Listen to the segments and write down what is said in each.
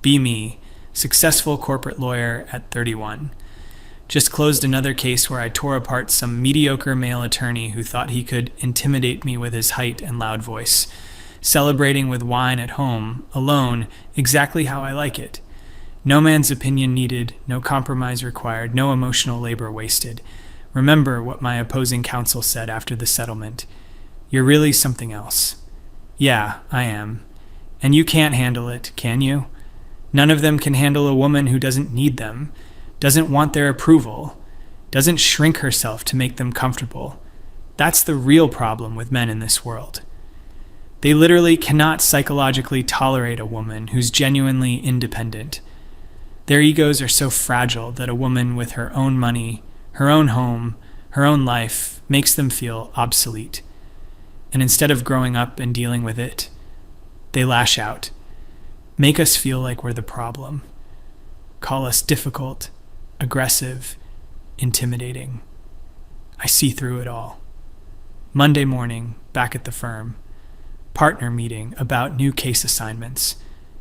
Be me, successful corporate lawyer at 31. Just closed another case where I tore apart some mediocre male attorney who thought he could intimidate me with his height and loud voice. Celebrating with wine at home, alone, exactly how I like it. No man's opinion needed, no compromise required, no emotional labor wasted. Remember what my opposing counsel said after the settlement. You're really something else. Yeah, I am. And you can't handle it, can you? None of them can handle a woman who doesn't need them, doesn't want their approval, doesn't shrink herself to make them comfortable. That's the real problem with men in this world. They literally cannot psychologically tolerate a woman who's genuinely independent. Their egos are so fragile that a woman with her own money, her own home, her own life makes them feel obsolete. And instead of growing up and dealing with it, they lash out, make us feel like we're the problem, call us difficult, aggressive, intimidating. I see through it all. Monday morning, back at the firm, partner meeting about new case assignments.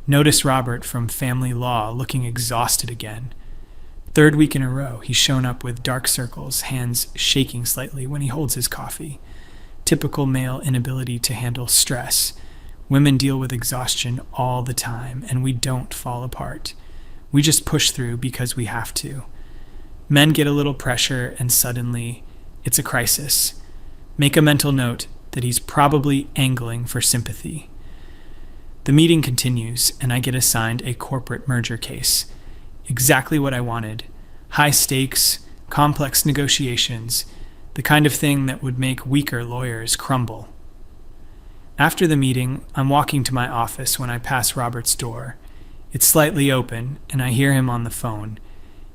Notice Robert from Family Law looking exhausted again. Third week in a row, he's shown up with dark circles, hands shaking slightly when he holds his coffee. Typical male inability to handle stress. Women deal with exhaustion all the time, and we don't fall apart. We just push through because we have to. Men get a little pressure, and suddenly, it's a crisis. Make a mental note that he's probably angling for sympathy. The meeting continues, and I get assigned a corporate merger case. Exactly what I wanted. High stakes, complex negotiations, the kind of thing that would make weaker lawyers crumble. After the meeting, I'm walking to my office when I pass Robert's door. It's slightly open, and I hear him on the phone.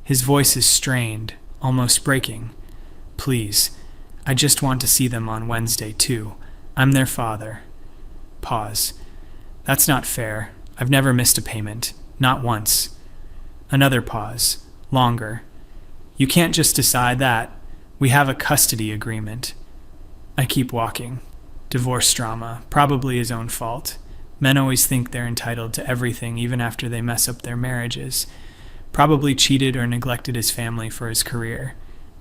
His voice is strained, almost breaking. Please, I just want to see them on Wednesday, too. I'm their father. Pause. That's not fair. I've never missed a payment. Not once. Another pause. Longer. You can't just decide that. We have a custody agreement. I keep walking. Divorce drama. Probably his own fault. Men always think they're entitled to everything even after they mess up their marriages. Probably cheated or neglected his family for his career.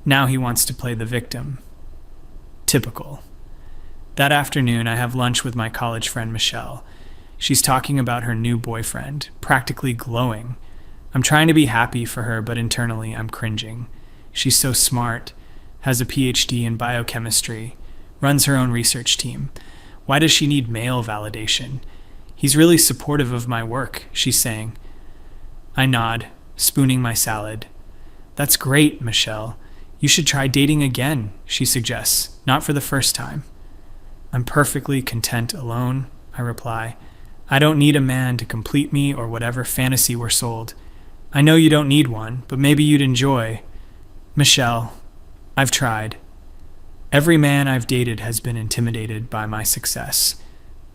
Now he wants to play the victim. Typical. That afternoon, I have lunch with my college friend Michelle. She's talking about her new boyfriend, practically glowing. I'm trying to be happy for her, but internally I'm cringing. She's so smart, has a PhD in biochemistry, runs her own research team. Why does she need male validation? He's really supportive of my work, she's saying. I nod, spooning my salad. That's great, Michelle. You should try dating again, she suggests, not for the first time. I'm perfectly content alone, I reply. I don't need a man to complete me or whatever fantasy we're sold. I know you don't need one, but maybe you'd enjoy. Michelle, I've tried. Every man I've dated has been intimidated by my success.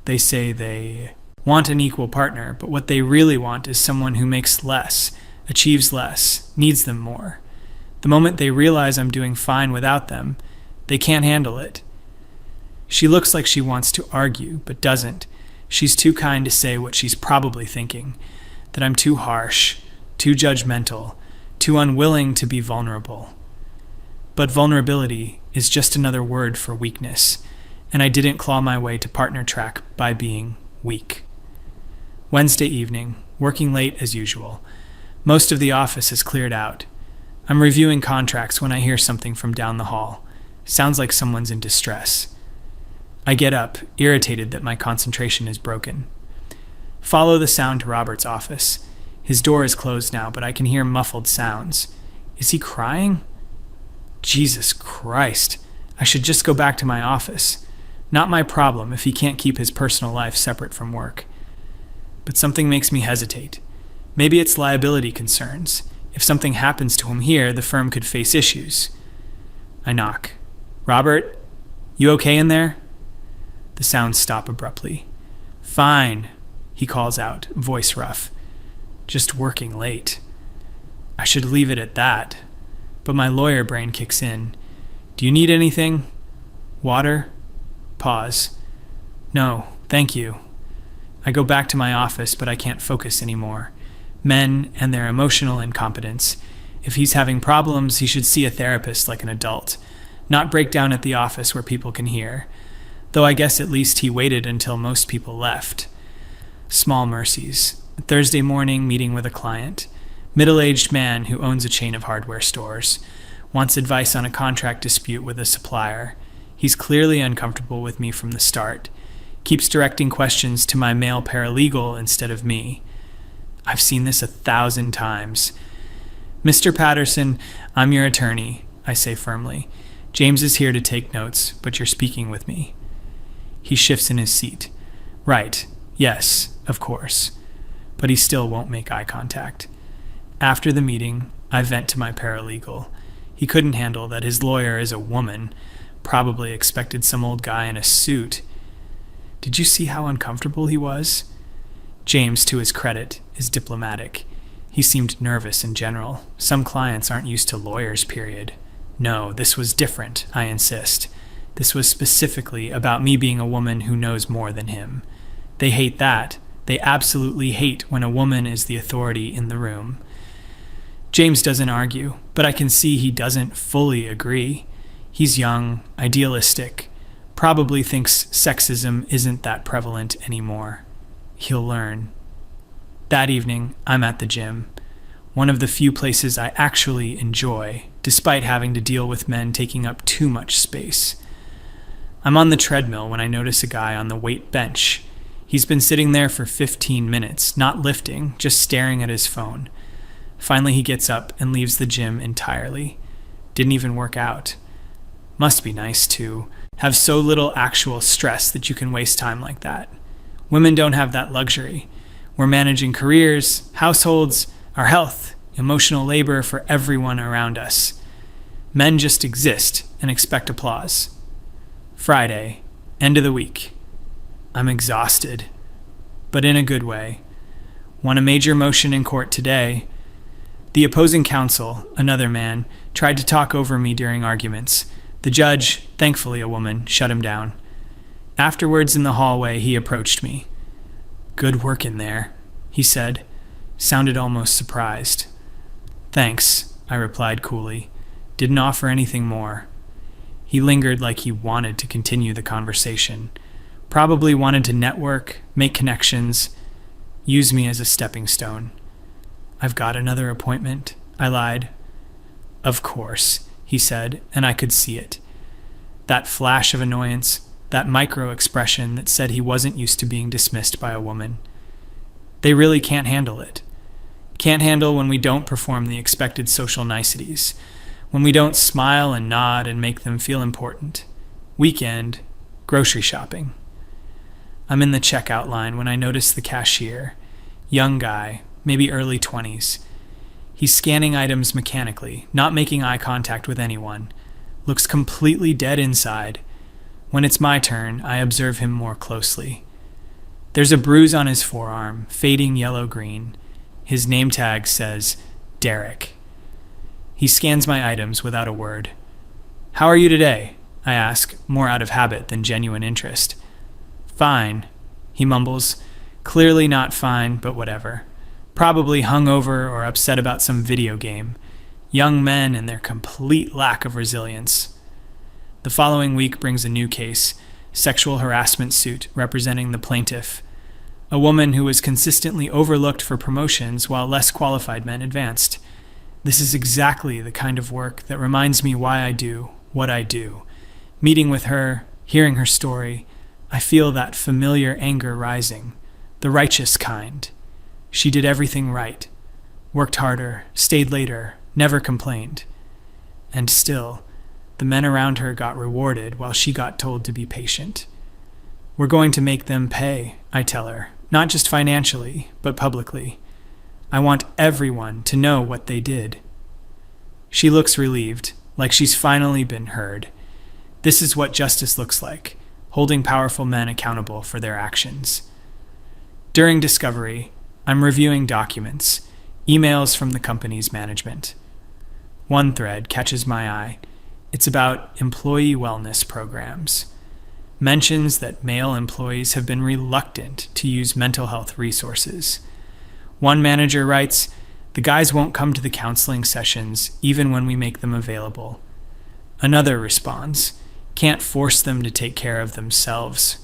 They say they want an equal partner, but what they really want is someone who makes less, achieves less, needs them more. The moment they realize I'm doing fine without them, they can't handle it. She looks like she wants to argue, but doesn't. She's too kind to say what she's probably thinking, that I'm too harsh, too judgmental, too unwilling to be vulnerable. But vulnerability is just another word for weakness, and I didn't claw my way to partner track by being weak. Wednesday evening, working late as usual. Most of the office is cleared out. I'm reviewing contracts when I hear something from down the hall. Sounds like someone's in distress. I get up, irritated that my concentration is broken. Follow the sound to Robert's office. His door is closed now, but I can hear muffled sounds. Is he crying? Jesus Christ. I should just go back to my office. Not my problem if he can't keep his personal life separate from work. But something makes me hesitate. Maybe it's liability concerns. If something happens to him here, the firm could face issues. I knock. Robert, you okay in there? The sounds stop abruptly. Fine, he calls out, voice rough. Just working late. I should leave it at that. But my lawyer brain kicks in. Do you need anything? Water? Pause. No, thank you. I go back to my office, but I can't focus anymore. men and their emotional incompetence. If he's having problems, he should see a therapist like an adult, not break down at the office where people can hear. Though I guess at least he waited until most people left. Small mercies. Thursday morning, meeting with a client. Middle-aged man who owns a chain of hardware stores. Wants advice on a contract dispute with a supplier. He's clearly uncomfortable with me from the start. Keeps directing questions to my male paralegal instead of me. I've seen this 1,000 times. Mr. Patterson, I'm your attorney, I say firmly. James is here to take notes, but you're speaking with me. He shifts in his seat. Right, yes, of course. But he still won't make eye contact. After the meeting, I vent to my paralegal. He couldn't handle that his lawyer is a woman, probably expected some old guy in a suit. Did you see how uncomfortable he was? James, to his credit, is diplomatic. He seemed nervous in general. Some clients aren't used to lawyers, period. No, this was different, I insist. This was specifically about me being a woman who knows more than him. They hate that. They absolutely hate when a woman is the authority in the room. James doesn't argue, but I can see he doesn't fully agree. He's young, idealistic, probably thinks sexism isn't that prevalent anymore. He'll learn. That evening, I'm at the gym, one of the few places I actually enjoy, despite having to deal with men taking up too much space. I'm on the treadmill when I notice a guy on the weight bench. He's been sitting there for 15 minutes, not lifting, just staring at his phone. Finally, he gets up and leaves the gym entirely. Didn't even work out. Must be nice to have so little actual stress that you can waste time like that. Women don't have that luxury. We're managing careers, households, our health, emotional labor for everyone around us. Men just exist and expect applause. Friday, end of the week. I'm exhausted, but in a good way. Won a major motion in court today. The opposing counsel, another man, tried to talk over me during arguments. The judge, thankfully a woman, shut him down. Afterwards in the hallway, he approached me. Good work in there, he said. Sounded almost surprised. Thanks, I replied coolly. Didn't offer anything more. He lingered like he wanted to continue the conversation. Probably wanted to network, make connections, use me as a stepping stone. I've got another appointment, I lied. Of course, he said, and I could see it. That flash of annoyance, that micro-expression that said he wasn't used to being dismissed by a woman. They really can't handle it. Can't handle when we don't perform the expected social niceties, when we don't smile and nod and make them feel important. Weekend, grocery shopping. I'm in the checkout line when I notice the cashier. Young guy, maybe early 20s. He's scanning items mechanically, not making eye contact with anyone. Looks completely dead inside. When it's my turn, I observe him more closely. There's a bruise on his forearm, fading yellow-green. His name tag says, Derek. He scans my items without a word. How are you today? I ask, more out of habit than genuine interest. Fine, he mumbles. Clearly not fine, but whatever. Probably hungover or upset about some video game. Young men and their complete lack of resilience. The following week brings a new case, sexual harassment suit representing the plaintiff, a woman who was consistently overlooked for promotions while less qualified men advanced. This is exactly the kind of work that reminds me why I do what I do. Meeting with her, hearing her story, I feel that familiar anger rising, the righteous kind. She did everything right, worked harder, stayed later, never complained. And still, the men around her got rewarded while she got told to be patient. We're going to make them pay, I tell her, not just financially, but publicly. I want everyone to know what they did. She looks relieved, like she's finally been heard. This is what justice looks like, holding powerful men accountable for their actions. During discovery, I'm reviewing documents, emails from the company's management. One thread catches my eye. It's about employee wellness programs. Mentions that male employees have been reluctant to use mental health resources. One manager writes, "The guys won't come to the counseling sessions even when we make them available." Another responds, "Can't force them to take care of themselves."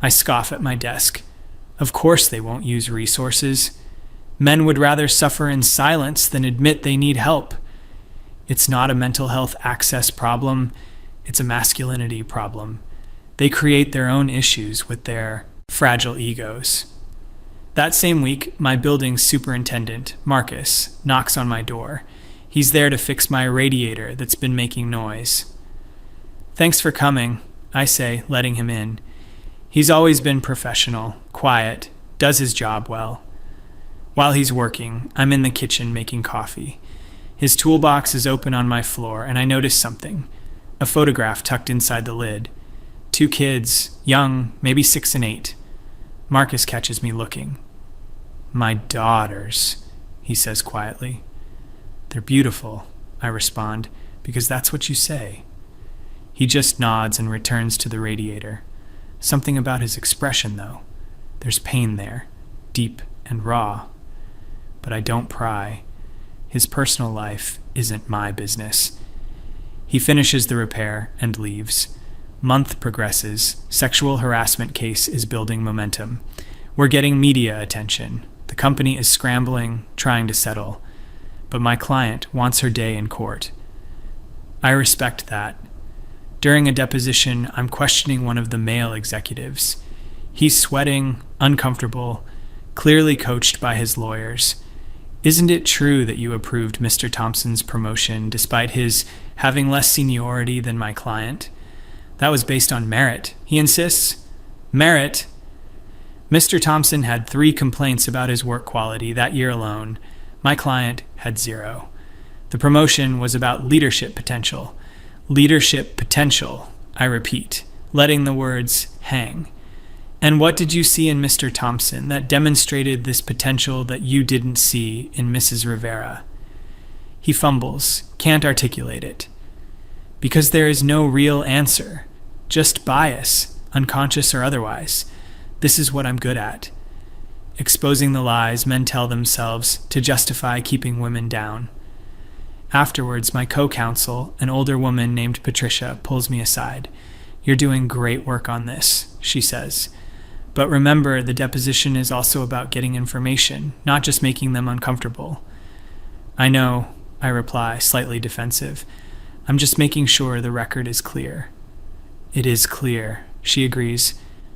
I scoff at my desk. Of course they won't use resources. Men would rather suffer in silence than admit they need help. It's not a mental health access problem, it's a masculinity problem. They create their own issues with their fragile egos. That same week, my building's superintendent, Marcus, knocks on my door. He's there to fix my radiator that's been making noise. "Thanks for coming," I say, letting him in. He's always been professional, quiet, does his job well. While he's working, I'm in the kitchen making coffee. His toolbox is open on my floor, and I notice something. A photograph tucked inside the lid. 2 kids, young, maybe 6 and 8. Marcus catches me looking. "My daughters," he says quietly. "They're beautiful," I respond, "because that's what you say." He just nods and returns to the radiator. Something about his expression, though. There's pain there, deep and raw. But I don't pry. His personal life isn't my business. He finishes the repair and leaves. Month progresses. Sexual harassment case is building momentum. We're getting media attention. The company is scrambling, trying to settle. But my client wants her day in court. I respect that. During a deposition, I'm questioning one of the male executives. He's sweating, uncomfortable, clearly coached by his lawyers. "Isn't it true that you approved Mr. Thompson's promotion despite his having less seniority than my client?" "That was based on merit," he insists. "Merit?" Mr. Thompson had 3 complaints about his work quality that year alone. My client had 0. The promotion was about leadership potential. Leadership potential, I repeat, letting the words hang. "And what did you see in Mr. Thompson that demonstrated this potential that you didn't see in Mrs. Rivera?" He fumbles, can't articulate it. "Because there is no real answer, just bias, unconscious or otherwise. This is what I'm good at." Exposing the lies men tell themselves to justify keeping women down. Afterwards, my co-counsel, an older woman named Patricia, pulls me aside. "You're doing great work on this," she says. "But remember, the deposition is also about getting information, not just making them uncomfortable." "I know," I reply, slightly defensive. "I'm just making sure the record is clear." "It is clear," she agrees.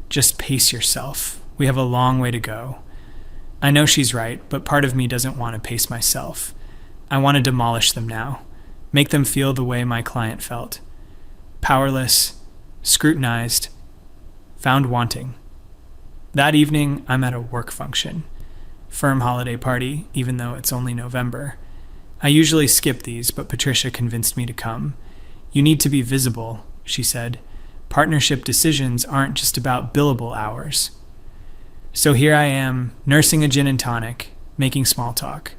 "Just pace yourself. We have a long way to go." I know she's right, but part of me doesn't want to pace myself. I want to demolish them now, make them feel the way my client felt. Powerless, scrutinized, found wanting. That evening, I'm at a work function. Firm holiday party, even though it's only November. I usually skip these, but Patricia convinced me to come. "You need to be visible," she said. "Partnership decisions aren't just about billable hours." So here I am, nursing a gin and tonic, making small talk.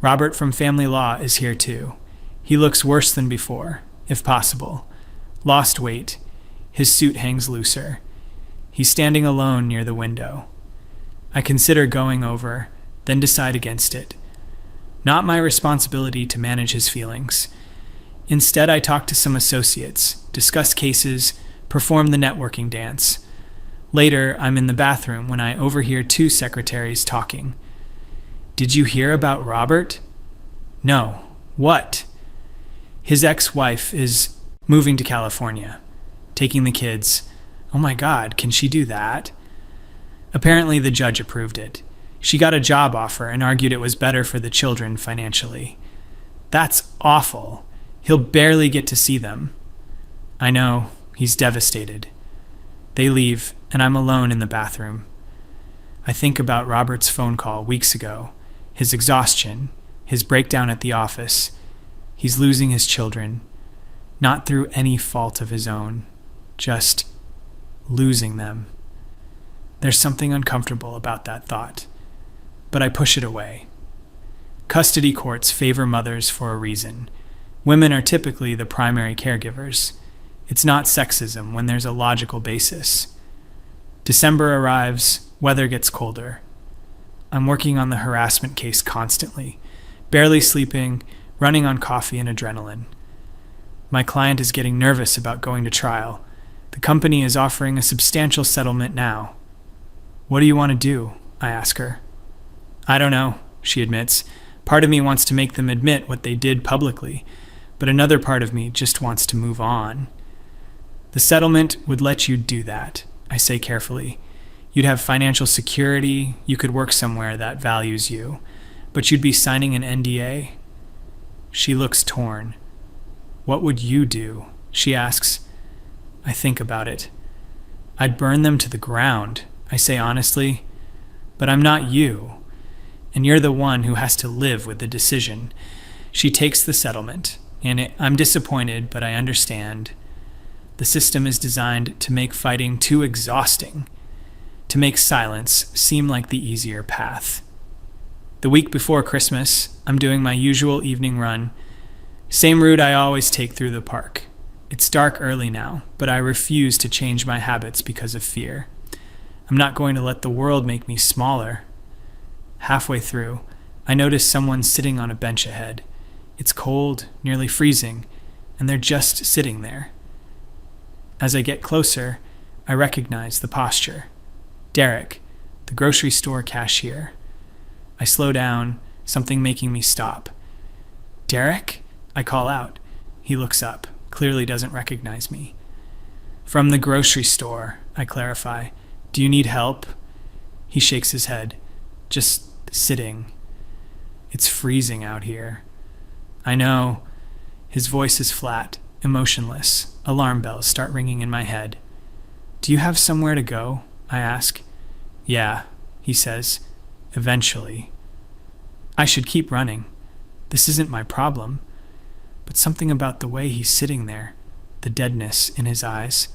Robert from Family Law is here too. He looks worse than before, if possible. Lost weight. His suit hangs looser. He's standing alone near the window. I consider going over, then decide against it. Not my responsibility to manage his feelings. Instead, I talk to some associates, discuss cases, perform the networking dance. Later, I'm in the bathroom when I overhear 2 secretaries talking. "Did you hear about Robert?" "No. What?" "His ex-wife is moving to California, taking the kids." "Oh my God, can she do that?" Apparently the judge approved it. She got a job offer and argued it was better for the children financially. That's awful. He'll barely get to see them. I know, he's devastated. They leave, and I'm alone in the bathroom. I think about Robert's phone call weeks ago, his exhaustion, his breakdown at the office. He's losing his children, not through any fault of his own, just losing them. There's something uncomfortable about that thought, but I push it away. Custody courts favor mothers for a reason. Women are typically the primary caregivers. It's not sexism when there's a logical basis. December arrives, weather gets colder. I'm working on the harassment case constantly, barely sleeping, running on coffee and adrenaline. My client is getting nervous about going to trial. The company is offering a substantial settlement now. What do you want to do? I ask her. I don't know, she admits. Part of me wants to make them admit what they did publicly, but another part of me just wants to move on. The settlement would let you do that, I say carefully. You'd have financial security, you could work somewhere that values you, but you'd be signing an NDA? She looks torn. What would you do? She asks. I think about it. I'd burn them to the ground, I say honestly. But I'm not you, and you're the one who has to live with the decision. She takes the settlement, and I'm disappointed, but I understand. The system is designed to make fighting too exhausting, to make silence seem like the easier path. The week before Christmas, I'm doing my usual evening run. Same route I always take through the park. It's dark early now, but I refuse to change my habits because of fear. I'm not going to let the world make me smaller. Halfway through, I notice someone sitting on a bench ahead. It's cold, nearly freezing, and they're just sitting there. As I get closer, I recognize the posture. Derek, the grocery store cashier. I slow down, something making me stop. Derek? I call out. He looks up, clearly doesn't recognize me. From the grocery store, I clarify. Do you need help? He shakes his head. Just sitting. It's freezing out here. I know. His voice is flat, emotionless. Alarm bells start ringing in my head. Do you have somewhere to go? I ask. Yeah, he says. Eventually. I should keep running. This isn't my problem. But something about the way he's sitting there, the deadness in his eyes.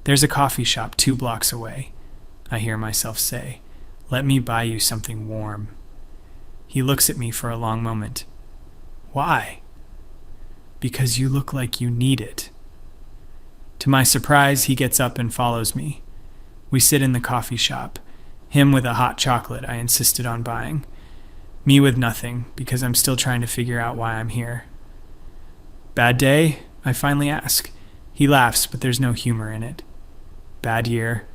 There's a coffee shop 2 blocks away, I hear myself say. Let me buy you something warm. He looks at me for a long moment. Why? Because you look like you need it. To my surprise, he gets up and follows me. We sit in the coffee shop, him with a hot chocolate I insisted on buying, me with nothing because I'm still trying to figure out why I'm here. Bad day? I finally ask. He laughs, but there's no humor in it. Bad year.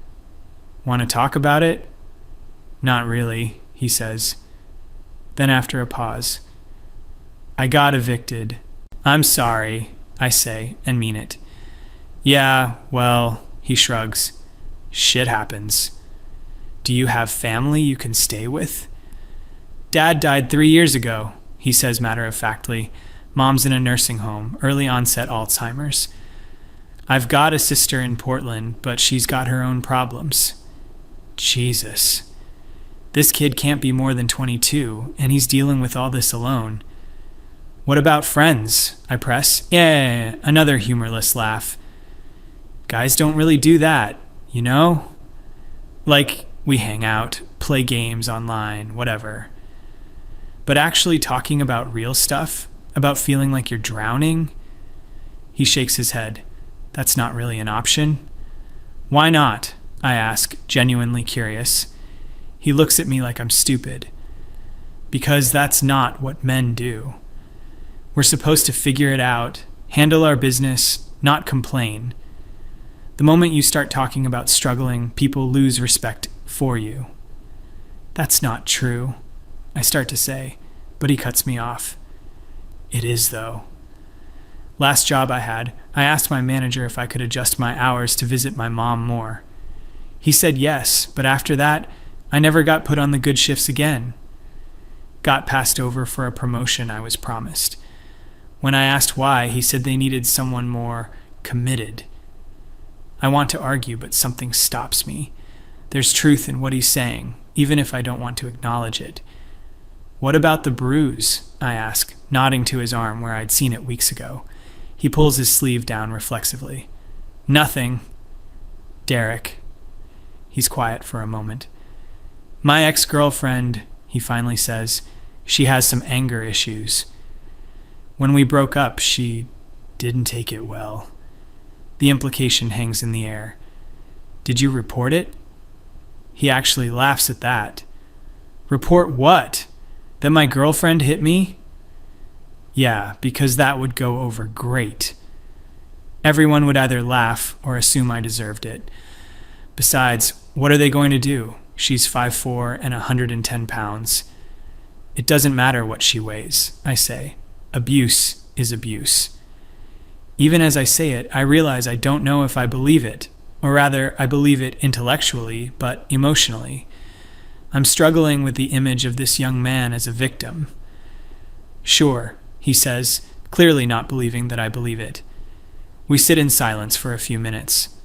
Want to talk about it? Not really, he says. Then after a pause, I got evicted. I'm sorry, I say, and mean it. Yeah, well, he shrugs. Shit happens. Do you have family you can stay with? Dad died 3 years ago, he says matter-of-factly. Mom's in a nursing home, early onset Alzheimer's. I've got a sister in Portland, but she's got her own problems. Jesus. This kid can't be more than 22, and he's dealing with all this alone. What about friends? I press. Yeah, another humorless laugh. Guys don't really do that, you know? Like, we hang out, play games online, whatever. But actually talking about real stuff, about feeling like you're drowning? He shakes his head. That's not really an option. Why not? I ask, genuinely curious. He looks at me like I'm stupid. Because that's not what men do. We're supposed to figure it out, handle our business, not complain. The moment you start talking about struggling, people lose respect for you. That's not true, I start to say, but he cuts me off. It is, though. Last job I had, I asked my manager if I could adjust my hours to visit my mom more. He said yes, but after that, I never got put on the good shifts again. Got passed over for a promotion I was promised. When I asked why, he said they needed someone more committed. I want to argue, but something stops me. There's truth in what he's saying, even if I don't want to acknowledge it. What about the bruise? I ask, nodding to his arm where I'd seen it weeks ago. He pulls his sleeve down reflexively. Nothing. Derek. He's quiet for a moment. My ex-girlfriend, he finally says, she has some anger issues. When we broke up, she didn't take it well. The implication hangs in the air. Did you report it? He actually laughs at that. Report what? That my girlfriend hit me? Yeah, because that would go over great. Everyone would either laugh or assume I deserved it. Besides, what are they going to do? She's 5'4" and 110 pounds. It doesn't matter what she weighs, I say. Abuse is abuse. Even as I say it, I realize I don't know if I believe it, or rather, I believe it intellectually, but emotionally. I'm struggling with the image of this young man as a victim. Sure, he says, clearly not believing that I believe it. We sit in silence for a few minutes.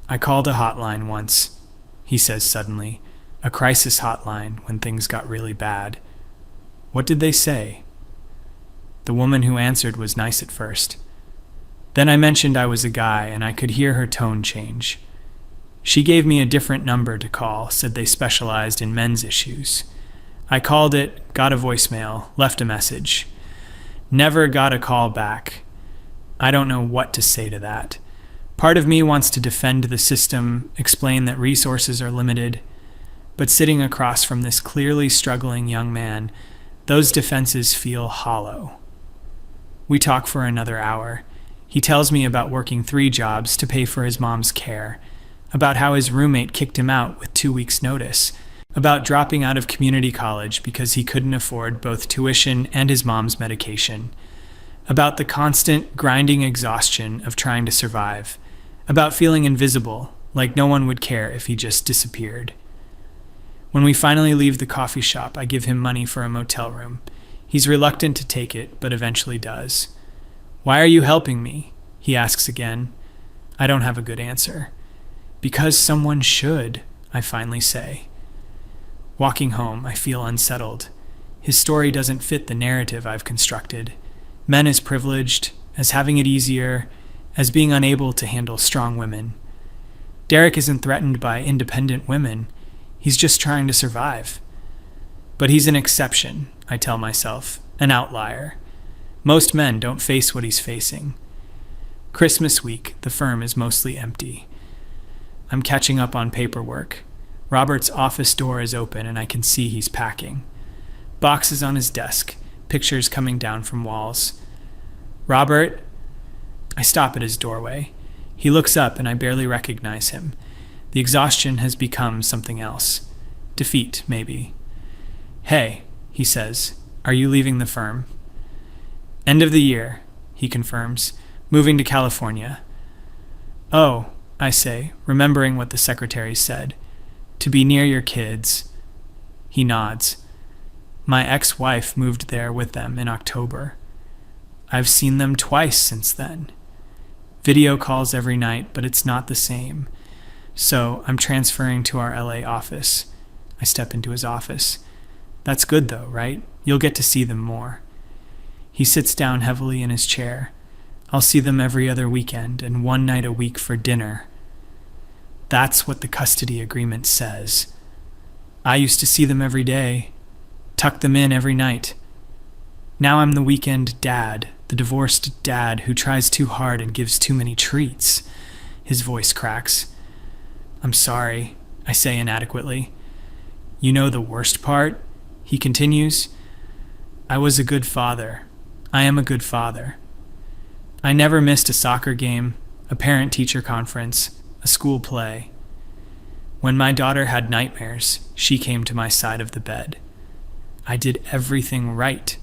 I called a hotline once, he says suddenly, a crisis hotline when things got really bad. What did they say? The woman who answered was nice at first. Then I mentioned I was a guy, and I could hear her tone change. She gave me a different number to call, said they specialized in men's issues. I called it, got a voicemail, left a message. Never got a call back. I don't know what to say to that. Part of me wants to defend the system, explain that resources are limited, but sitting across from this clearly struggling young man, those defenses feel hollow. We talk for another hour. He tells me about working 3 jobs to pay for his mom's care, about how his roommate kicked him out with 2 weeks' notice, about dropping out of community college because he couldn't afford both tuition and his mom's medication, about the constant, grinding exhaustion of trying to survive, about feeling invisible, like no one would care if he just disappeared. When we finally leave the coffee shop, I give him money for a motel room. He's reluctant to take it, but eventually does. Why are you helping me? He asks again. I don't have a good answer. Because someone should, I finally say. Walking home, I feel unsettled. His story doesn't fit the narrative I've constructed. Men as privileged, as having it easier, as being unable to handle strong women. Derek isn't threatened by independent women. He's just trying to survive. But he's an exception, I tell myself, an outlier. Most men don't face what he's facing. Christmas week, the firm is mostly empty. I'm catching up on paperwork. Robert's office door is open and I can see he's packing. Boxes on his desk, pictures coming down from walls. Robert? I stop at his doorway. He looks up and I barely recognize him. The exhaustion has become something else. Defeat, maybe. Hey, he says, are you leaving the firm? End of the year, he confirms, moving to California. Oh, I say, remembering what the secretary said. To be near your kids. He nods. My ex-wife moved there with them in October. I've seen them twice since then. Video calls every night, but it's not the same. So I'm transferring to our LA office. I step into his office. That's good though, right? You'll get to see them more. He sits down heavily in his chair. I'll see them every other weekend and 1 night a week for dinner. That's what the custody agreement says. I used to see them every day, tuck them in every night. Now I'm the weekend dad, the divorced dad who tries too hard and gives too many treats. His voice cracks. I'm sorry, I say inadequately. You know the worst part? He continues. I was a good father. I am a good father. I never missed a soccer game, a parent-teacher conference, a school play. When my daughter had nightmares, she came to my side of the bed. I did everything right.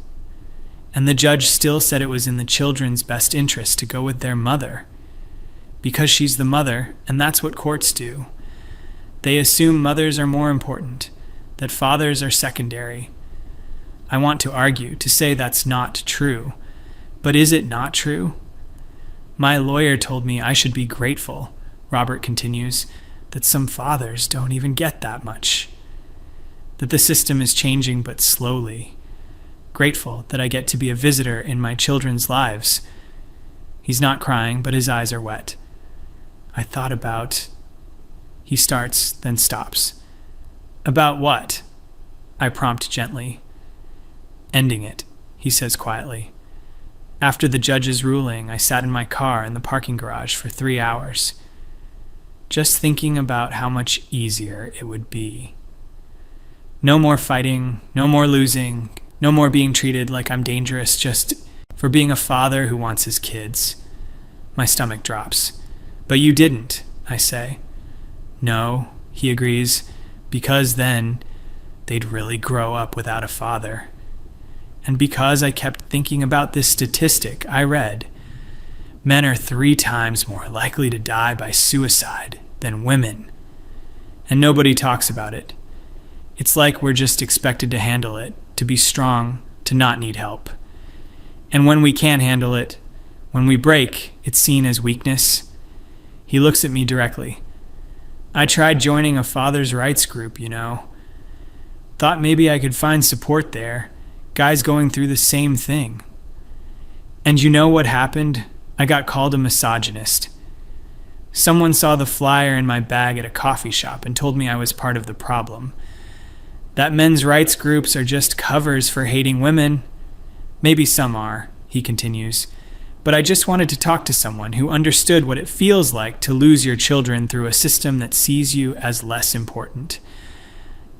And the judge still said it was in the children's best interest to go with their mother. Because she's the mother, and that's what courts do. They assume mothers are more important, that fathers are secondary. I want to argue, to say that's not true. But is it not true? My lawyer told me I should be grateful, Robert continues, that some fathers don't even get that much. That the system is changing but slowly. Grateful that I get to be a visitor in my children's lives. He's not crying, but his eyes are wet. I thought about... He starts, then stops. About what? I prompt gently. Ending it, he says quietly. After the judge's ruling, I sat in my car in the parking garage for 3 hours, just thinking about how much easier it would be. No more fighting, no more losing, no more being treated like I'm dangerous just for being a father who wants his kids. My stomach drops. But you didn't, I say. No, he agrees, because then they'd really grow up without a father. And because I kept thinking about this statistic I read, men are 3 times more likely to die by suicide than women. And nobody talks about it. It's like we're just expected to handle it, to be strong, to not need help. And when we can't handle it, when we break, it's seen as weakness. He looks at me directly. I tried joining a father's rights group, Thought maybe I could find support there, guys going through the same thing. And you know what happened? I got called a misogynist. Someone saw the flyer in my bag at a coffee shop and told me I was part of the problem. That men's rights groups are just covers for hating women. Maybe some are, he continues, but I just wanted to talk to someone who understood what it feels like to lose your children through a system that sees you as less important.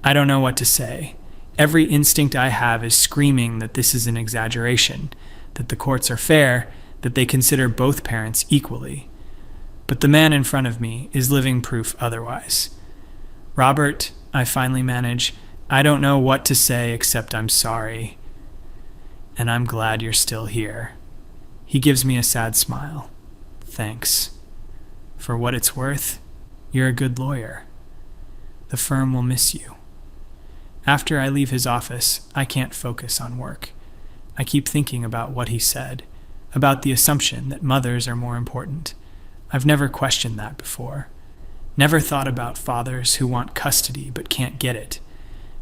I don't know what to say. Every instinct I have is screaming that this is an exaggeration, that the courts are fair, that they consider both parents equally. But the man in front of me is living proof otherwise. Robert, I finally manage, I don't know what to say except I'm sorry. And I'm glad you're still here. He gives me a sad smile. Thanks. For what it's worth, you're a good lawyer. The firm will miss you. After I leave his office, I can't focus on work. I keep thinking about what he said, about the assumption that mothers are more important. I've never questioned that before. Never thought about fathers who want custody but can't get it.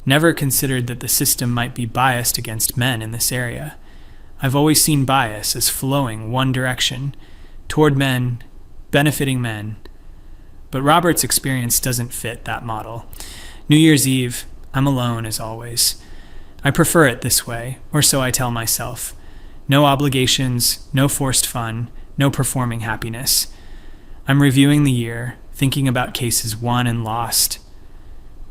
Never considered that the system might be biased against men in this area. I've always seen bias as flowing one direction, toward men, benefiting men. But Robert's experience doesn't fit that model. New Year's Eve, I'm alone as always. I prefer it this way, or so I tell myself. No obligations, no forced fun, no performing happiness. I'm reviewing the year, thinking about cases won and lost.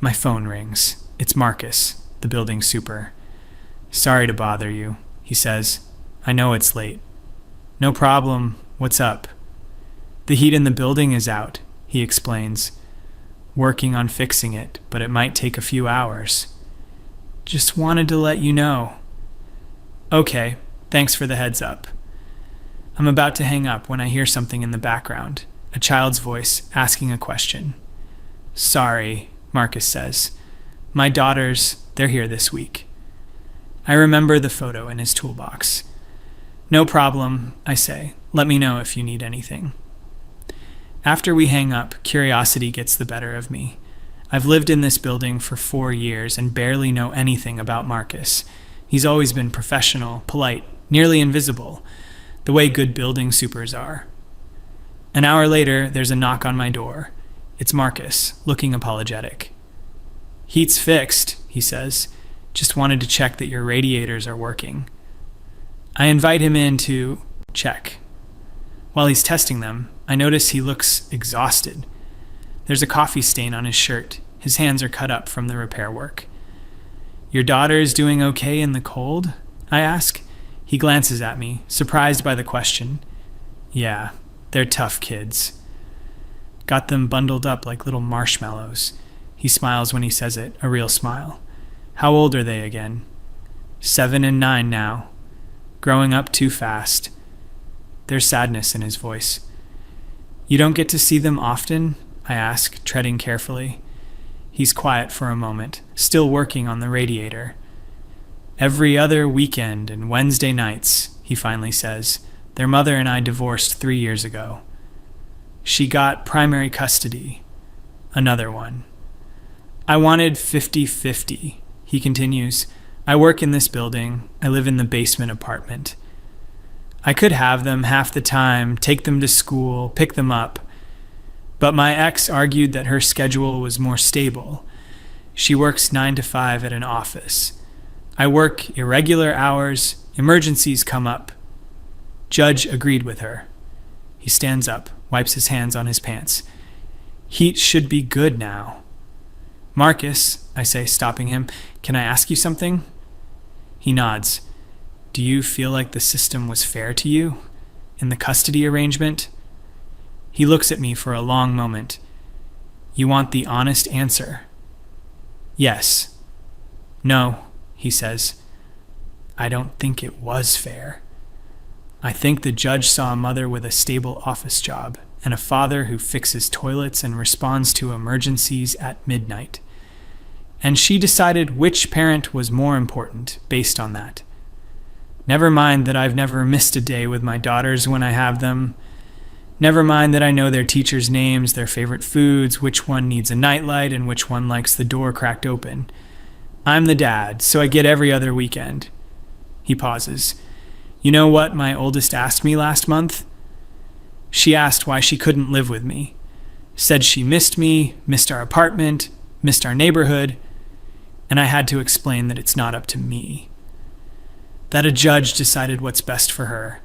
My phone rings. It's Marcus, the building super. Sorry to bother you, he says. I know it's late. No problem. What's up? The heat in the building is out, he explains. Working on fixing it, but it might take a few hours. Just wanted to let you know. Okay, thanks for the heads up. I'm about to hang up when I hear something in the background, a child's voice asking a question. Sorry, Marcus says. My daughters, they're here this week. I remember the photo in his toolbox. No problem, I say. Let me know if you need anything. After we hang up, curiosity gets the better of me. I've lived in this building for 4 years and barely know anything about Marcus. He's always been professional, polite, nearly invisible, the way good building supers are. An hour later, there's a knock on my door. It's Marcus, looking apologetic. Heat's fixed, he says. Just wanted to check that your radiators are working. I invite him in to check. While he's testing them, I notice he looks exhausted. There's a coffee stain on his shirt. His hands are cut up from the repair work. Your daughter is doing okay in the cold? I ask. He glances at me, surprised by the question. Yeah, they're tough kids. Got them bundled up like little marshmallows. He smiles when he says it, a real smile. How old are they again? 7 and 9 now. Growing up too fast. There's sadness in his voice. You don't get to see them often? I ask, treading carefully. He's quiet for a moment, still working on the radiator. Every other weekend and Wednesday nights, he finally says. Their mother and I divorced 3 years ago. She got primary custody. Another one. I wanted 50-50, he continues. I work in this building. I live in the basement apartment. I could have them half the time, take them to school, pick them up. But my ex argued that her schedule was more stable. She works 9 to 5 at an office. I work irregular hours, emergencies come up. Judge agreed with her. He stands up, wipes his hands on his pants. Heat should be good now. "Marcus," I say, stopping him, "can I ask you something?" He nods. "Do you feel like the system was fair to you in the custody arrangement?" He looks at me for a long moment. "You want the honest answer?" "Yes." "No," he says. "I don't think it was fair. I think the judge saw a mother with a stable office job and a father who fixes toilets and responds to emergencies at midnight. And she decided which parent was more important based on that. Never mind that I've never missed a day with my daughters when I have them. Never mind that I know their teachers' names, their favorite foods, which one needs a nightlight and which one likes the door cracked open. I'm the dad, so I get every other weekend." He pauses. "You know what my oldest asked me last month? She asked why she couldn't live with me. Said she missed me, missed our apartment, missed our neighborhood, and I had to explain that it's not up to me. That a judge decided what's best for her.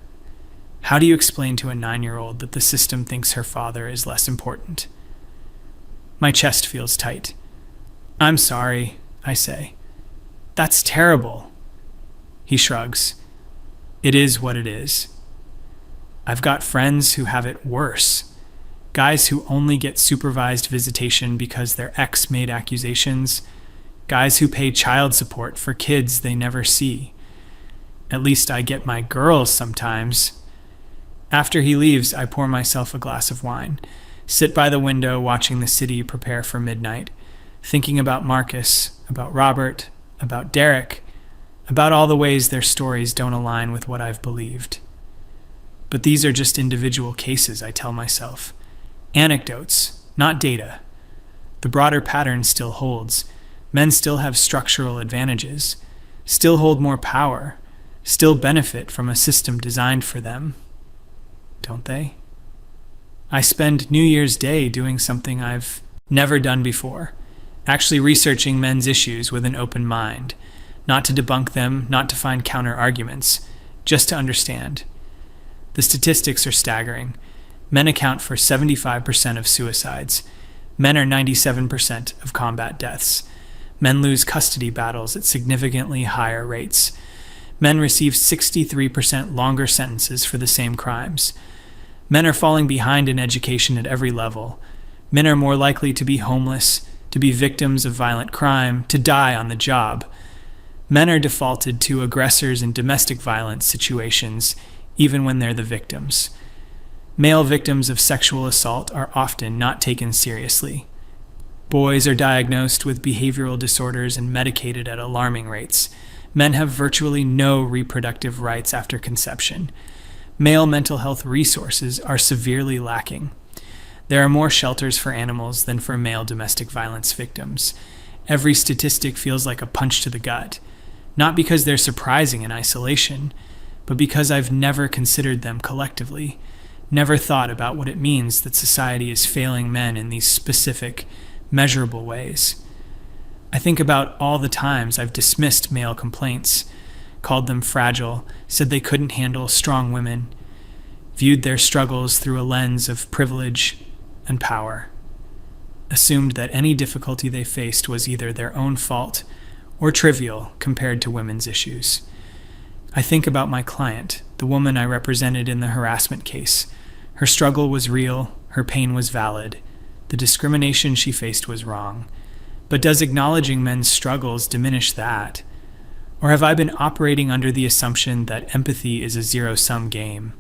How do you explain to a 9-year-old that the system thinks her father is less important?" My chest feels tight. "I'm sorry," I say. "That's terrible." He shrugs. "It is what it is. I've got friends who have it worse. Guys who only get supervised visitation because their ex made accusations. Guys who pay child support for kids they never see. At least I get my girls sometimes." After he leaves, I pour myself a glass of wine, sit by the window watching the city prepare for midnight, thinking about Marcus, about Robert, about Derek, about all the ways their stories don't align with what I've believed. But these are just individual cases, I tell myself. Anecdotes, not data. The broader pattern still holds. Men still have structural advantages, still hold more power, still benefit from a system designed for them. Don't they? I spend New Year's Day doing something I've never done before, actually researching men's issues with an open mind, not to debunk them, not to find counter-arguments, just to understand. The statistics are staggering. Men account for 75% of suicides. Men are 97% of combat deaths. Men lose custody battles at significantly higher rates. Men receive 63% longer sentences for the same crimes. Men are falling behind in education at every level. Men are more likely to be homeless, to be victims of violent crime, to die on the job. Men are defaulted to aggressors in domestic violence situations, even when they're the victims. Male victims of sexual assault are often not taken seriously. Boys are diagnosed with behavioral disorders and medicated at alarming rates. Men have virtually no reproductive rights after conception. Male mental health resources are severely lacking. There are more shelters for animals than for male domestic violence victims. Every statistic feels like a punch to the gut, not because they're surprising in isolation, but because I've never considered them collectively, never thought about what it means that society is failing men in these specific, measurable ways. I think about all the times I've dismissed male complaints, called them fragile, said they couldn't handle strong women, viewed their struggles through a lens of privilege and power, assumed that any difficulty they faced was either their own fault or trivial compared to women's issues. I think about my client, the woman I represented in the harassment case. Her struggle was real, her pain was valid, the discrimination she faced was wrong. But does acknowledging men's struggles diminish that? Or have I been operating under the assumption that empathy is a zero-sum game?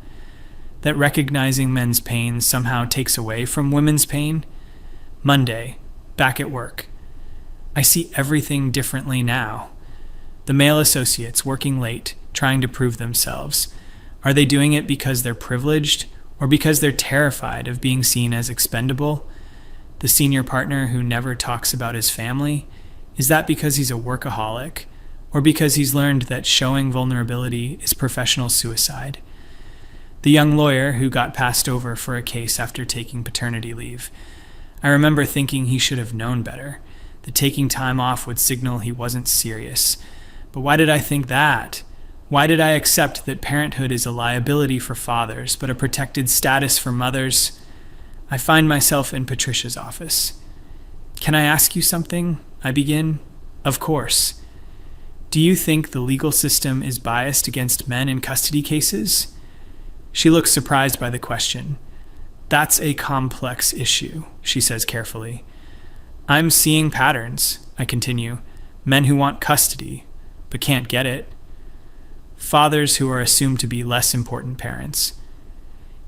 That recognizing men's pain somehow takes away from women's pain? Monday, back at work. I see everything differently now. The male associates working late, trying to prove themselves. Are they doing it because they're privileged or because they're terrified of being seen as expendable? The senior partner who never talks about his family? Is that because he's a workaholic? Or because he's learned that showing vulnerability is professional suicide? The young lawyer who got passed over for a case after taking paternity leave. I remember thinking he should have known better, that taking time off would signal he wasn't serious. But why did I think that? Why did I accept that parenthood is a liability for fathers, but a protected status for mothers? I find myself in Patricia's office. Can I ask you something? I begin. Of course. Do you think the legal system is biased against men in custody cases? She looks surprised by the question. That's a complex issue, she says carefully. I'm seeing patterns, I continue. Men who want custody, but can't get it. Fathers who are assumed to be less important parents.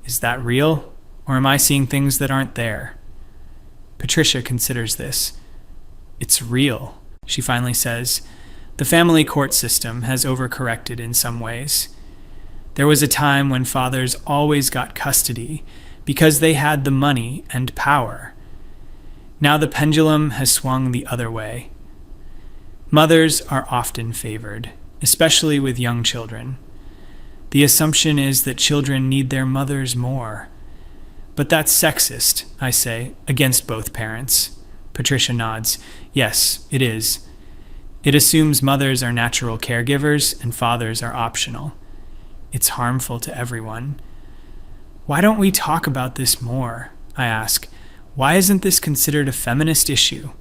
Is that real, or am I seeing things that aren't there? Patricia considers this. It's real, she finally says. The family court system has overcorrected in some ways. There was a time when fathers always got custody because they had the money and power. Now the pendulum has swung the other way. Mothers are often favored, especially with young children. The assumption is that children need their mothers more. But that's sexist, I say, against both parents. Patricia nods. Yes, it is. It assumes mothers are natural caregivers and fathers are optional. It's harmful to everyone. Why don't we talk about this more? I ask. Why isn't this considered a feminist issue?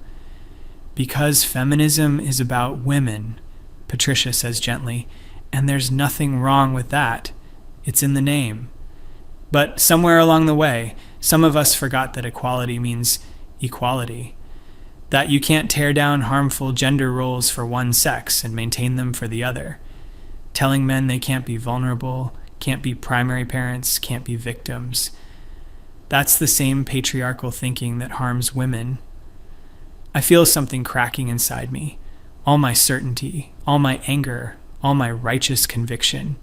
Because feminism is about women, Patricia says gently, and there's nothing wrong with that. It's in the name. But somewhere along the way, some of us forgot that equality means equality. That you can't tear down harmful gender roles for one sex and maintain them for the other. Telling men they can't be vulnerable, can't be primary parents, can't be victims. That's the same patriarchal thinking that harms women. I feel something cracking inside me. All my certainty, all my anger, all my righteous conviction.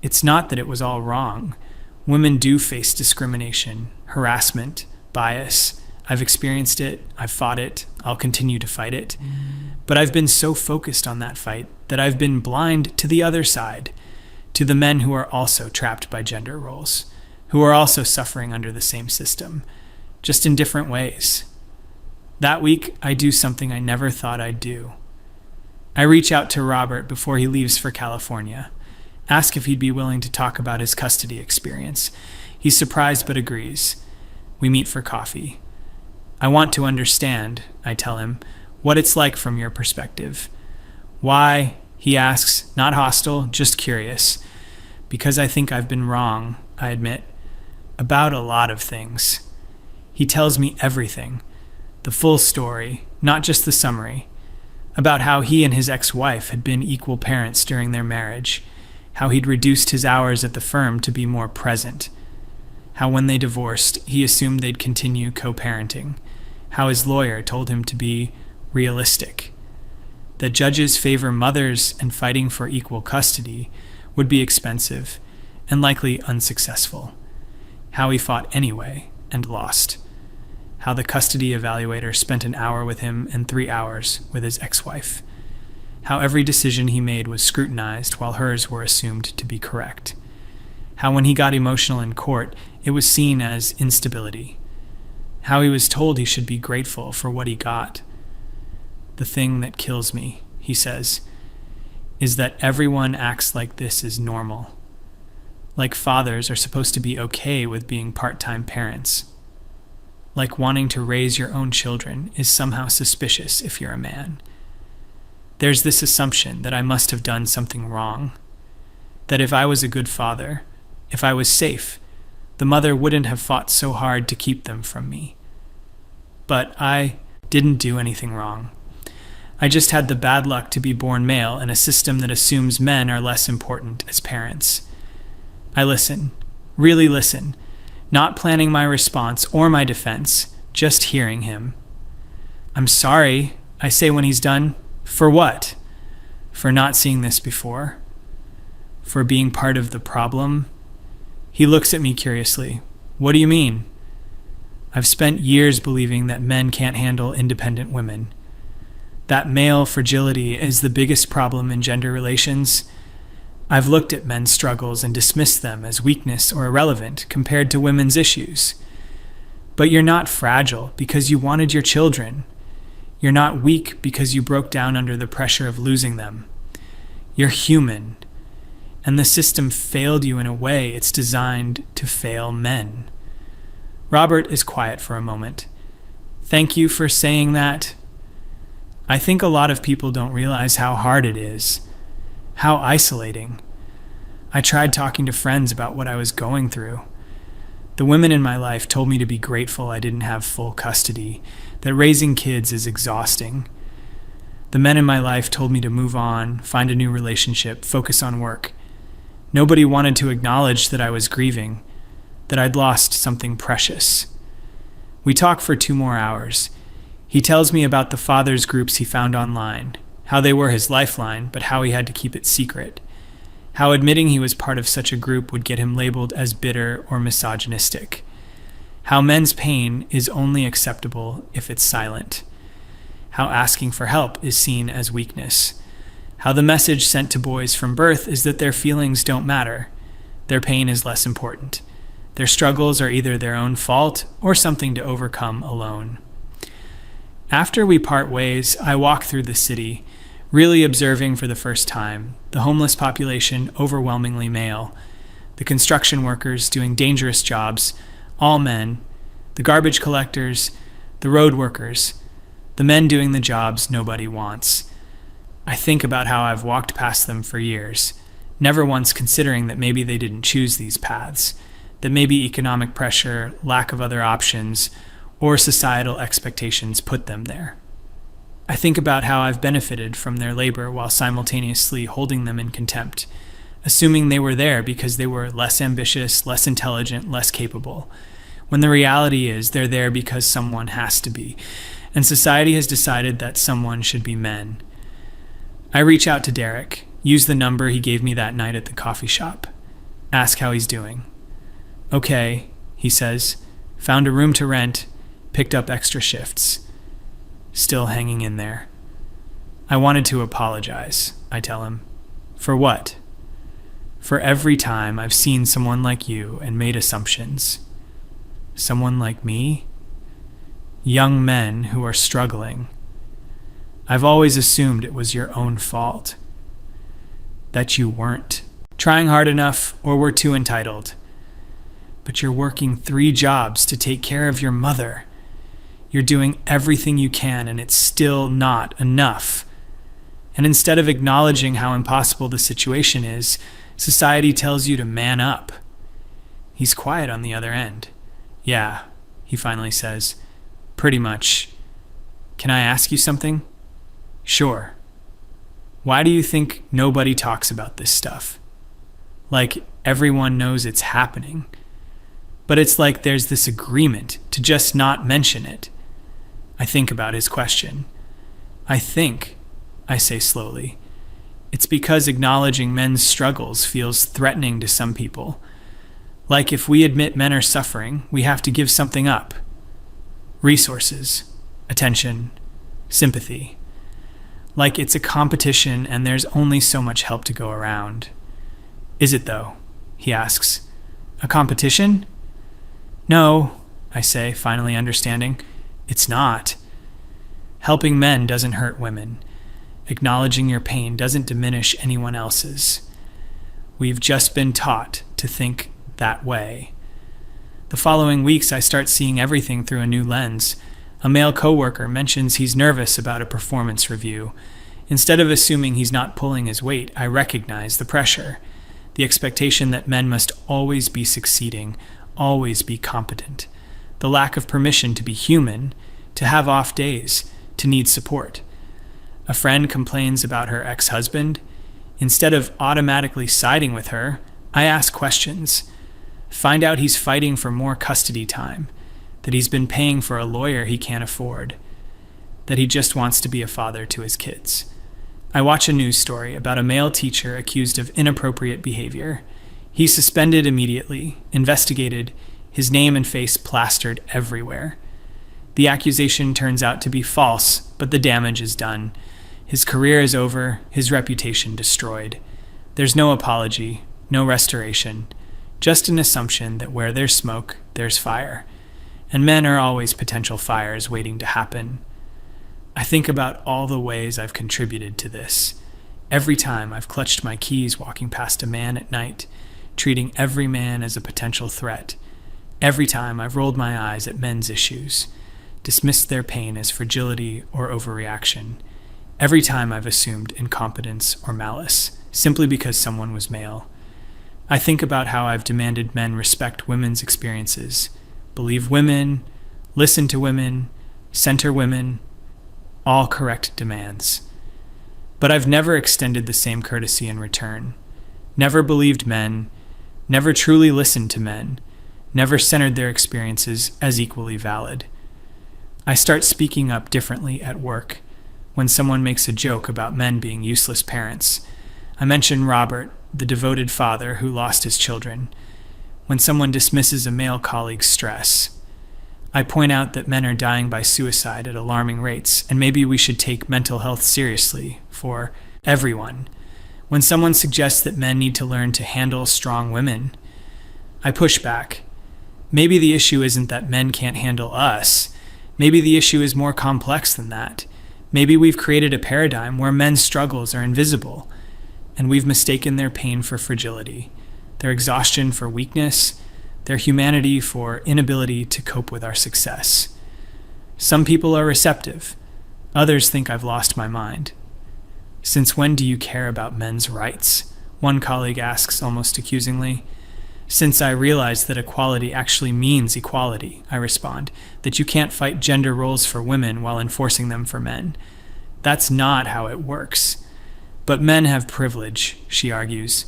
It's not that it was all wrong. Women do face discrimination, harassment, bias. I've experienced it, I've fought it, I'll continue to fight it. But I've been so focused on that fight that I've been blind to the other side, to the men who are also trapped by gender roles, who are also suffering under the same system, just in different ways. That week, I do something I never thought I'd do. I reach out to Robert before he leaves for California, ask if he'd be willing to talk about his custody experience. He's surprised but agrees. We meet for coffee. I want to understand, I tell him, what it's like from your perspective. Why, he asks, not hostile, just curious. Because I think I've been wrong, I admit, about a lot of things. He tells me everything, the full story, not just the summary, about how he and his ex-wife had been equal parents during their marriage, how he'd reduced his hours at the firm to be more present, how when they divorced, he assumed they'd continue co-parenting, how his lawyer told him to be realistic, that judges favor mothers and fighting for equal custody would be expensive and likely unsuccessful, how he fought anyway and lost, how the custody evaluator spent an hour with him and 3 hours with his ex-wife, how every decision he made was scrutinized while hers were assumed to be correct, how when he got emotional in court, it was seen as instability, how he was told he should be grateful for what he got. The thing that kills me, he says, is that everyone acts like this is normal. Like fathers are supposed to be okay with being part-time parents. Like wanting to raise your own children is somehow suspicious if you're a man. There's this assumption that I must have done something wrong. That if I was a good father, if I was safe, the mother wouldn't have fought so hard to keep them from me. But I didn't do anything wrong. I just had the bad luck to be born male in a system that assumes men are less important as parents. I listen, really listen, not planning my response or my defense, just hearing him. I'm sorry, I say when he's done. For what? For not seeing this before? For being part of the problem? He looks at me curiously. What do you mean? I've spent years believing that men can't handle independent women. That male fragility is the biggest problem in gender relations. I've looked at men's struggles and dismissed them as weakness or irrelevant compared to women's issues. But you're not fragile because you wanted your children. You're not weak because you broke down under the pressure of losing them. You're human. And the system failed you in a way it's designed to fail men. Robert is quiet for a moment. Thank you for saying that. I think a lot of people don't realize how hard it is, how isolating. I tried talking to friends about what I was going through. The women in my life told me to be grateful I didn't have full custody, that raising kids is exhausting. The men in my life told me to move on, find a new relationship, focus on work. Nobody wanted to acknowledge that I was grieving, that I'd lost something precious. We talk for 2 more hours. He tells me about the fathers groups he found online, how they were his lifeline, but how he had to keep it secret, how admitting he was part of such a group would get him labeled as bitter or misogynistic, how men's pain is only acceptable if it's silent, how asking for help is seen as weakness, how the message sent to boys from birth is that their feelings don't matter, their pain is less important, their struggles are either their own fault or something to overcome alone. After we part ways, I walk through the city, really observing for the first time the homeless population overwhelmingly male, the construction workers doing dangerous jobs, all men, the garbage collectors, the road workers, the men doing the jobs nobody wants. I think about how I've walked past them for years, never once considering that maybe they didn't choose these paths, that maybe economic pressure, lack of other options, or societal expectations put them there. I think about how I've benefited from their labor while simultaneously holding them in contempt, assuming they were there because they were less ambitious, less intelligent, less capable, when the reality is they're there because someone has to be, and society has decided that someone should be men. I reach out to Derek, use the number he gave me that night at the coffee shop, ask how he's doing. Okay, he says, found a room to rent, picked up extra shifts. Still hanging in there. I wanted to apologize, I tell him. For what? For every time I've seen someone like you and made assumptions. Someone like me? Young men who are struggling. I've always assumed it was your own fault. That you weren't trying hard enough or were too entitled. But you're working 3 jobs to take care of your mother. You're doing everything you can, and it's still not enough. And instead of acknowledging how impossible the situation is, society tells you to man up. He's quiet on the other end. Yeah, he finally says. Pretty much. Can I ask you something? Sure. Why do you think nobody talks about this stuff? Like everyone knows it's happening. But it's like there's this agreement to just not mention it. I think about his question. I say slowly, it's because acknowledging men's struggles feels threatening to some people. Like if we admit men are suffering, we have to give something up. Resources, attention, sympathy. Like it's a competition and there's only so much help to go around. Is it though? He asks. A competition? No, I say, finally understanding. It's not. Helping men doesn't hurt women. Acknowledging your pain doesn't diminish anyone else's. We've just been taught to think that way. The following weeks, I start seeing everything through a new lens. A male coworker mentions he's nervous about a performance review. Instead of assuming he's not pulling his weight, I recognize the pressure, the expectation that men must always be succeeding, always be competent, the lack of permission to be human, to have off days, to need support. A friend complains about her ex-husband. Instead of automatically siding with her, I ask questions. Find out he's fighting for more custody time, that he's been paying for a lawyer he can't afford, that he just wants to be a father to his kids. I watch a news story about a male teacher accused of inappropriate behavior. He's suspended immediately, investigated, his name and face plastered everywhere. The accusation turns out to be false, but the damage is done. His career is over, his reputation destroyed. There's no apology, no restoration, just an assumption that where there's smoke, there's fire. And men are always potential fires waiting to happen. I think about all the ways I've contributed to this. Every time I've clutched my keys walking past a man at night, treating every man as a potential threat. Every time I've rolled my eyes at men's issues, dismissed their pain as fragility or overreaction. Every time I've assumed incompetence or malice, simply because someone was male. I think about how I've demanded men respect women's experiences, believe women, listen to women, center women, all correct demands. But I've never extended the same courtesy in return, never believed men, never truly listened to men, never centered their experiences as equally valid. I start speaking up differently at work. When someone makes a joke about men being useless parents, I mention Robert, the devoted father who lost his children. When someone dismisses a male colleague's stress, I point out that men are dying by suicide at alarming rates, and maybe we should take mental health seriously for everyone. When someone suggests that men need to learn to handle strong women, I push back. Maybe the issue isn't that men can't handle us. Maybe the issue is more complex than that. Maybe we've created a paradigm where men's struggles are invisible, and we've mistaken their pain for fragility, their exhaustion for weakness, their humanity for inability to cope with our success. Some people are receptive. Others think I've lost my mind. Since when do you care about men's rights? One colleague asks almost accusingly. Since I realize that equality actually means equality, I respond, that you can't fight gender roles for women while enforcing them for men. That's not how it works. But men have privilege, she argues.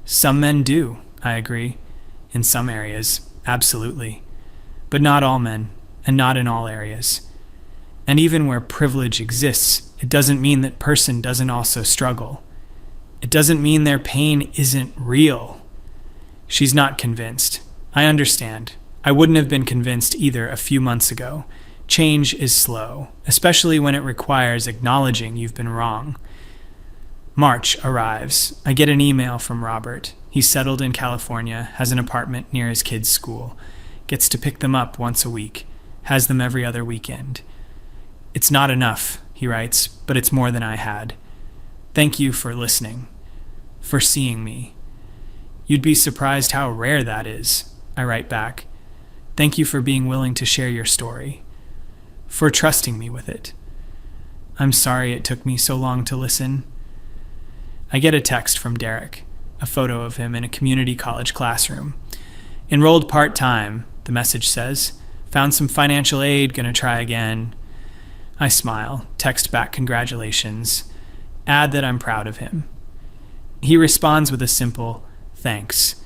Some men do, I agree. In some areas, absolutely. But not all men, and not in all areas. And even where privilege exists, it doesn't mean that person doesn't also struggle. It doesn't mean their pain isn't real. She's not convinced. I understand. I wouldn't have been convinced either a few months ago. Change is slow, especially when it requires acknowledging you've been wrong. March arrives. I get an email from Robert. He's settled in California, has an apartment near his kids' school, gets to pick them up once a week, has them every other weekend. It's not enough, he writes, but it's more than I had. Thank you for listening, for seeing me. You'd be surprised how rare that is, I write back. Thank you for being willing to share your story, for trusting me with it. I'm sorry it took me so long to listen. I get a text from Derek, a photo of him in a community college classroom. Enrolled part-time, the message says. Found some financial aid, gonna try again. I smile, text back congratulations, add that I'm proud of him. He responds with a simple, thanks.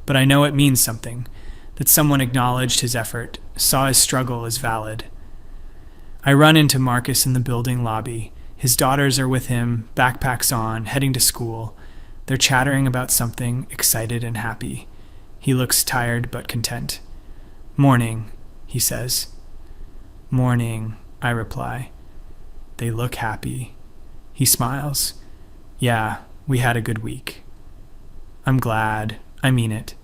But I know it means something, that someone acknowledged his effort, saw his struggle as valid. I run into Marcus in the building lobby. His daughters are with him, backpacks on, heading to school. They're chattering about something, excited and happy. He looks tired but content. Morning, he says. Morning, I reply. They look happy. He smiles. Yeah, we had a good week. I'm glad. I mean it.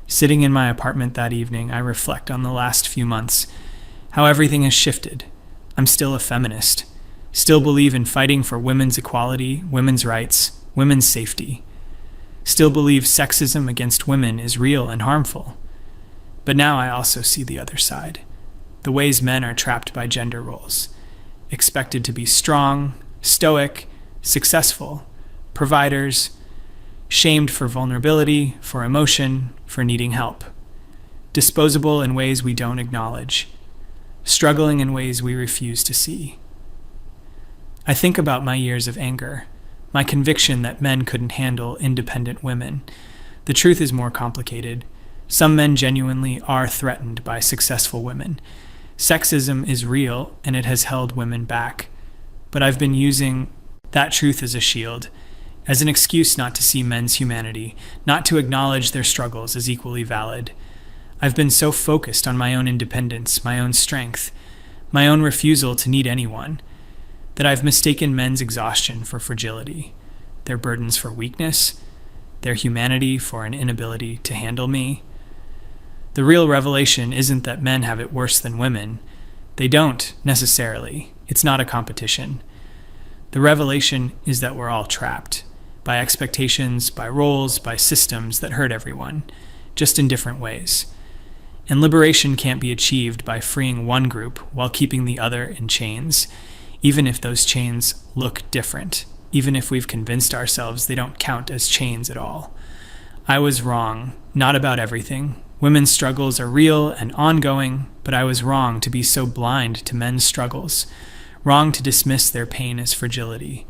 Sitting in my apartment that evening, I reflect on the last few months, how everything has shifted. I'm still a feminist. Still believe in fighting for women's equality, women's rights, women's safety. Still believe sexism against women is real and harmful. But now I also see the other side. The ways men are trapped by gender roles. Expected to be strong, stoic, successful, providers, shamed for vulnerability, for emotion, for needing help. Disposable in ways we don't acknowledge. Struggling in ways we refuse to see. I think about my years of anger, my conviction that men couldn't handle independent women. The truth is more complicated. Some men genuinely are threatened by successful women. Sexism is real, and it has held women back. But I've been using that truth as a shield, as an excuse not to see men's humanity, not to acknowledge their struggles as equally valid. I've been so focused on my own independence, my own strength, my own refusal to need anyone, that I've mistaken men's exhaustion for fragility, their burdens for weakness, their humanity for an inability to handle me. The real revelation isn't that men have it worse than women. They don't, necessarily. It's not a competition. The revelation is that we're all trapped by expectations, by roles, by systems that hurt everyone, just in different ways. And liberation can't be achieved by freeing one group while keeping the other in chains, even if those chains look different, even if we've convinced ourselves they don't count as chains at all. I was wrong, not about everything. Women's struggles are real and ongoing, but I was wrong to be so blind to men's struggles, wrong to dismiss their pain as fragility,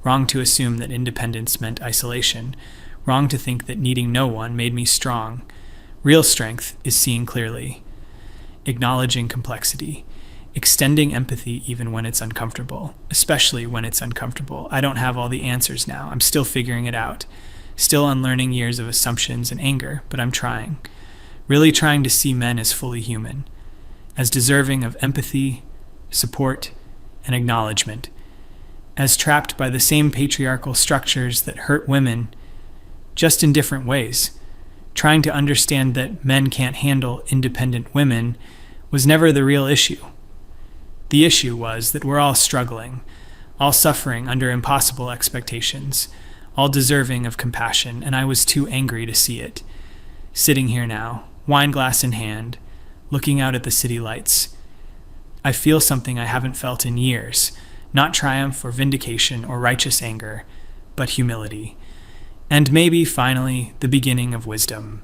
wrong to assume that independence meant isolation, wrong to think that needing no one made me strong. Real strength is seeing clearly, acknowledging complexity, extending empathy even when it's uncomfortable, especially when it's uncomfortable. I don't have all the answers now. I'm still figuring it out, still unlearning years of assumptions and anger, but I'm trying. Really trying to see men as fully human, as deserving of empathy, support, and acknowledgement, as trapped by the same patriarchal structures that hurt women, just in different ways. Trying to understand that men can't handle independent women was never the real issue. The issue was that we're all struggling, all suffering under impossible expectations, all deserving of compassion, and I was too angry to see it. Sitting here now, wine glass in hand, looking out at the city lights, I feel something I haven't felt in years, not triumph or vindication or righteous anger, but humility. And maybe, finally, the beginning of wisdom.